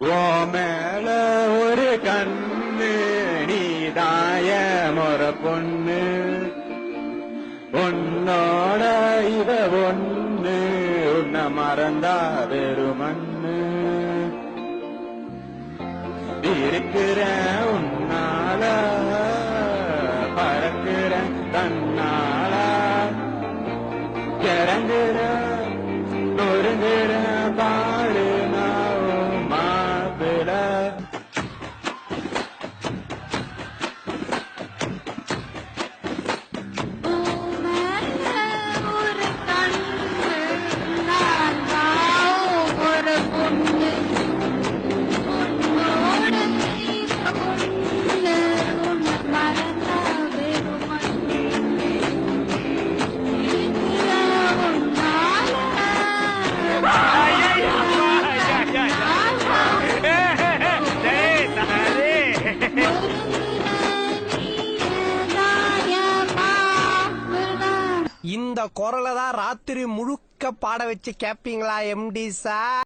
ஓ மேல ஒரு கண்ணு நீதாய முறை பொண்ணு உன்னோட இவ ஒண்ணு உன்னை மறந்தா வெறுமண்ணு இருக்கிற உன்னால பறக்கிற தன்னால கிறங்குற நொறுங்குற பாடு நான் மாப்பிள இந்த குரலை தான் ராத்திரி முழுக்க பாட வச்சு கேப்பீங்களா எம்டி சார்?